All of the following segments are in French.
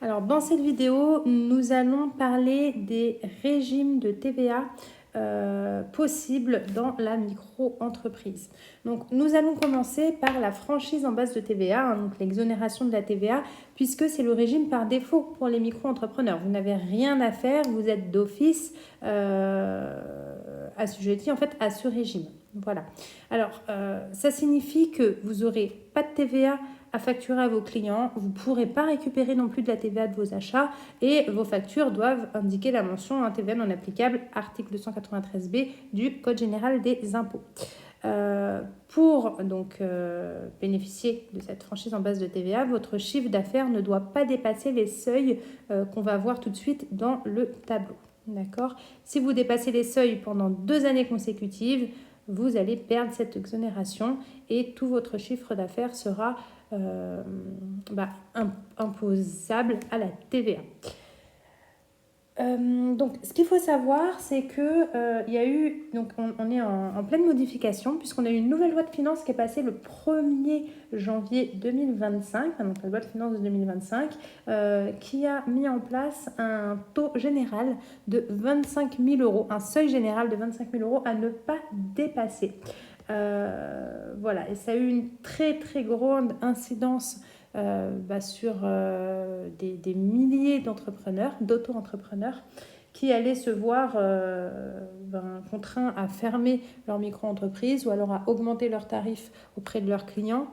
Alors, dans cette vidéo, nous allons parler des régimes de TVA possibles dans la micro-entreprise. Donc, nous allons commencer par la franchise en base de TVA, donc l'exonération de la TVA, puisque c'est le régime par défaut pour les micro-entrepreneurs. Vous n'avez rien à faire, vous êtes d'office assujetti en fait à ce régime. Voilà. Alors, ça signifie que vous n'aurez pas de TVA à facturer à vos clients, vous ne pourrez pas récupérer non plus de la TVA de vos achats et vos factures doivent indiquer la mention TVA non applicable, article 293b du Code général des impôts. Pour donc bénéficier de cette franchise en base de TVA, votre chiffre d'affaires ne doit pas dépasser les seuils qu'on va voir tout de suite dans le tableau. D'accord ? Si vous dépassez les seuils pendant 2 années consécutives, vous allez perdre cette exonération et tout votre chiffre d'affaires sera imposable à la TVA. Donc, ce qu'il faut savoir, c'est que il y a eu, donc on est en pleine modification, puisqu'on a eu une nouvelle loi de finances qui est passée le 1er janvier 2025, donc la loi de finances de 2025, qui a mis en place un taux général de 25 000 euros, un seuil général de 25 000 euros à ne pas dépasser. Voilà, et ça a eu une très très grande incidence sur des milliers d'entrepreneurs, d'auto-entrepreneurs qui allaient se voir contraints à fermer leur micro-entreprise ou alors à augmenter leurs tarifs auprès de leurs clients.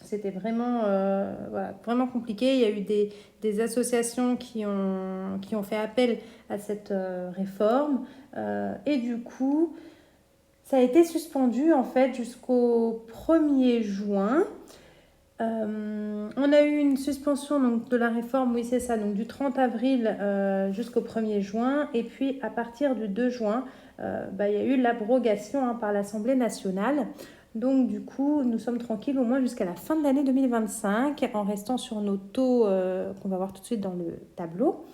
C'était vraiment, vraiment compliqué. Il y a eu des associations qui ont fait appel à cette réforme et du coup, ça a été suspendu en fait jusqu'au 1er juin. On a eu une suspension donc, de la réforme, oui c'est ça, donc du 30 avril jusqu'au 1er juin. Et puis à partir du 2 juin, il y a eu l'abrogation par l'Assemblée nationale. Donc du coup, nous sommes tranquilles au moins jusqu'à la fin de l'année 2025 en restant sur nos taux qu'on va voir tout de suite dans le tableau.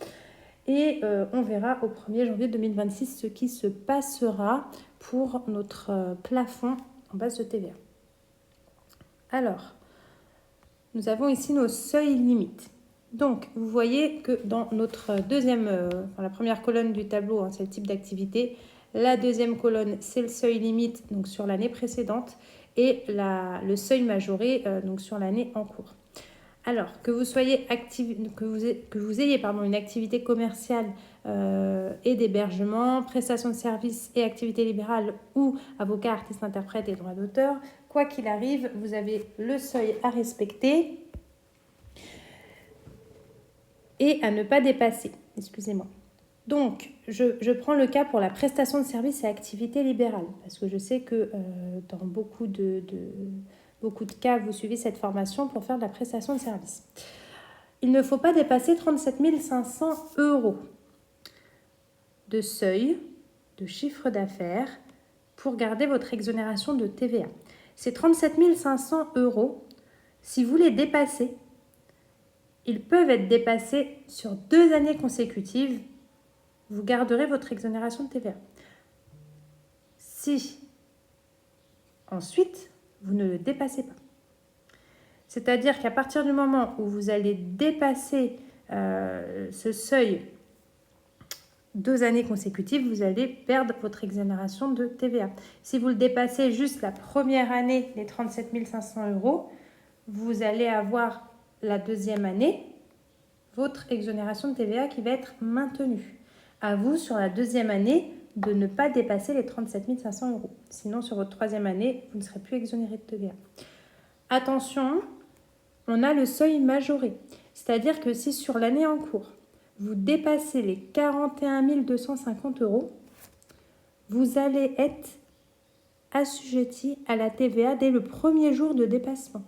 Et on verra au 1er janvier 2026 ce qui se passera pour notre plafond en base de TVA. Alors, nous avons ici nos seuils limites. Donc, vous voyez que dans notre la première colonne du tableau, c'est le type d'activité. La deuxième colonne, c'est le seuil limite donc sur l'année précédente et le seuil majoré donc sur l'année en cours. Alors, que vous ayez une activité commerciale et d'hébergement, prestation de services et activité libérale ou avocat, artiste, interprète et droit d'auteur, quoi qu'il arrive, vous avez le seuil à respecter et à ne pas dépasser. Excusez-moi. Donc, je prends le cas pour la prestation de services et activité libérale parce que je sais que dans beaucoup de cas, vous suivez cette formation pour faire de la prestation de service. Il ne faut pas dépasser 37 500 euros de seuil de chiffre d'affaires pour garder votre exonération de TVA. Ces 37 500 euros, si vous les dépassez, ils peuvent être dépassés sur 2 années consécutives. Vous garderez votre exonération de TVA. Si ensuite, vous ne le dépassez pas. C'est-à-dire qu'à partir du moment où vous allez dépasser ce seuil 2 années consécutives, vous allez perdre votre exonération de TVA. Si vous le dépassez juste la première année, les 37 500 euros, vous allez avoir la deuxième année, votre exonération de TVA qui va être maintenue. À vous, sur la deuxième année, de ne pas dépasser les 37 500 euros. Sinon, sur votre troisième année, vous ne serez plus exonéré de TVA. Attention, on a le seuil majoré. C'est-à-dire que si sur l'année en cours, vous dépassez les 41 250 euros, vous allez être assujetti à la TVA dès le premier jour de dépassement.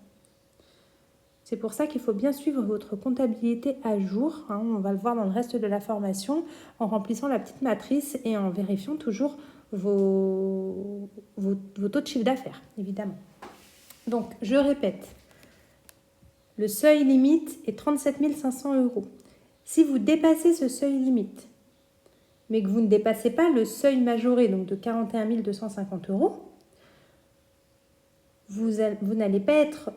C'est pour ça qu'il faut bien suivre votre comptabilité à jour. On va le voir dans le reste de la formation en remplissant la petite matrice et en vérifiant toujours vos taux de chiffre d'affaires, évidemment. Donc, je répète, le seuil limite est 37 500 euros. Si vous dépassez ce seuil limite, mais que vous ne dépassez pas le seuil majoré, donc de 41 250 euros, vous n'allez pas être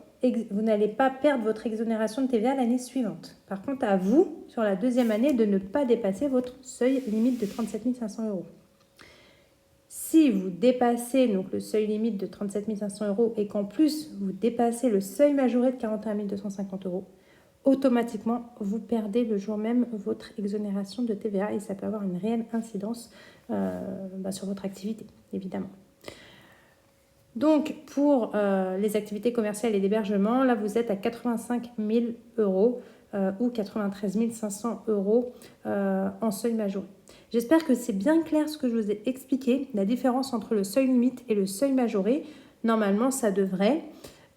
vous n'allez pas perdre votre exonération de TVA l'année suivante. Par contre, à vous, sur la deuxième année, de ne pas dépasser votre seuil limite de 37 500 €. Si vous dépassez donc, le seuil limite de 37 500 € et qu'en plus, vous dépassez le seuil majoré de 41 250 €, automatiquement, vous perdez le jour même votre exonération de TVA et ça peut avoir une réelle incidence sur votre activité, évidemment. Donc, pour les activités commerciales et d'hébergement, là, vous êtes à 85 000 € ou 93 500 € en seuil majoré. J'espère que c'est bien clair ce que je vous ai expliqué, la différence entre le seuil limite et le seuil majoré. Normalement, ça devrait.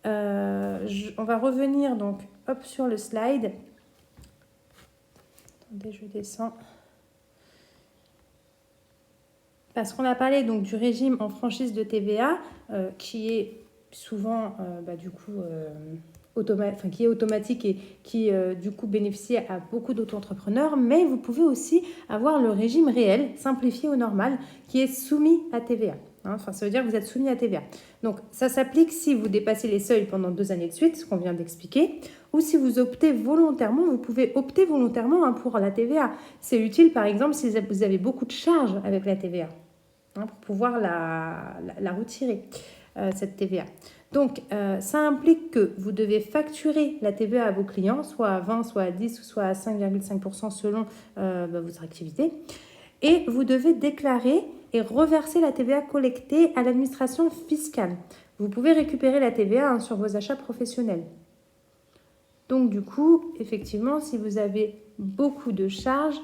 On va revenir donc hop, sur le slide. Attendez, je descends. Parce qu'on a parlé donc du régime en franchise de TVA qui est souvent qui est automatique et qui du coup bénéficie à beaucoup d'auto-entrepreneurs, mais vous pouvez aussi avoir le régime réel, simplifié au normal, qui est soumis à TVA. Enfin, ça veut dire que vous êtes soumis à TVA. Donc, ça s'applique si vous dépassez les seuils pendant 2 années de suite, ce qu'on vient d'expliquer, ou si vous optez volontairement, vous pouvez opter volontairement pour la TVA. C'est utile, par exemple, si vous avez beaucoup de charges avec la TVA, pour pouvoir la retirer, cette TVA. Donc, ça implique que vous devez facturer la TVA à vos clients, soit à 20, soit à 10, soit à 5,5% selon votre activité. Et vous devez déclarer et reverser la TVA collectée à l'administration fiscale. Vous pouvez récupérer la TVA sur vos achats professionnels. Donc, du coup, effectivement, si vous avez beaucoup de charges,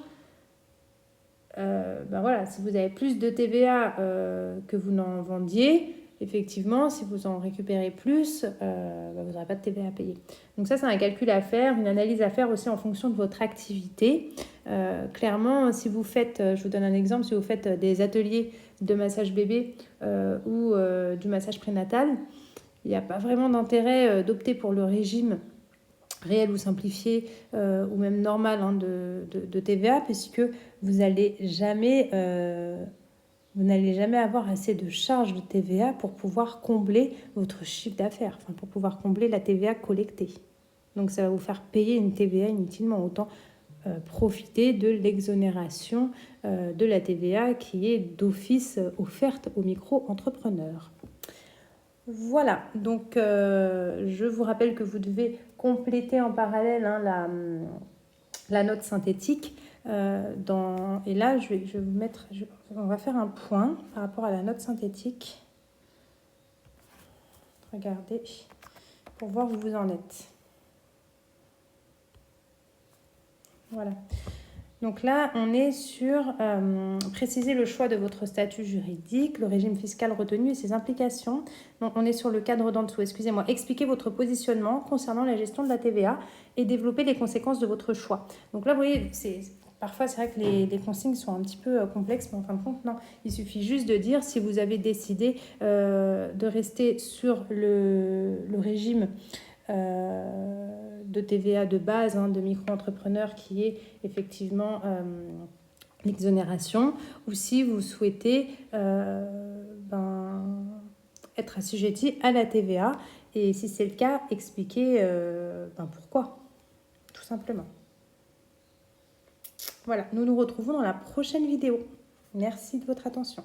si vous avez plus de TVA que vous n'en vendiez, effectivement, si vous en récupérez plus, vous n'aurez pas de TVA à payer. Donc ça, c'est un calcul à faire, une analyse à faire aussi en fonction de votre activité. Clairement, si vous faites, je vous donne un exemple, si vous faites des ateliers de massage bébé ou du massage prénatal, il n'y a pas vraiment d'intérêt d'opter pour le régime réel ou simplifié ou même normal de TVA, puisque vous n'allez jamais avoir assez de charges de TVA pour pouvoir combler votre chiffre d'affaires, pour pouvoir combler la TVA collectée. Donc ça va vous faire payer une TVA inutilement, autant profiter de l'exonération de la TVA qui est d'office offerte aux micro-entrepreneurs. Voilà, donc je vous rappelle que vous devez compléter en parallèle la note synthétique. Et là, je vais vous mettre, on va faire un point par rapport à la note synthétique. Regardez, pour voir où vous en êtes. Voilà. Donc là, on est sur préciser le choix de votre statut juridique, le régime fiscal retenu et ses implications. Donc on est sur le cadre d'en dessous, excusez-moi. Expliquer votre positionnement concernant la gestion de la TVA et développer les conséquences de votre choix. Donc là, vous voyez, parfois c'est vrai que les consignes sont un petit peu complexes, mais en fin de compte, non. Il suffit juste de dire si vous avez décidé de rester sur le régime de TVA de base, de micro-entrepreneur qui est effectivement l'exonération, ou si vous souhaitez être assujetti à la TVA, et si c'est le cas, expliquer pourquoi, tout simplement. Voilà, nous nous retrouvons dans la prochaine vidéo. Merci de votre attention.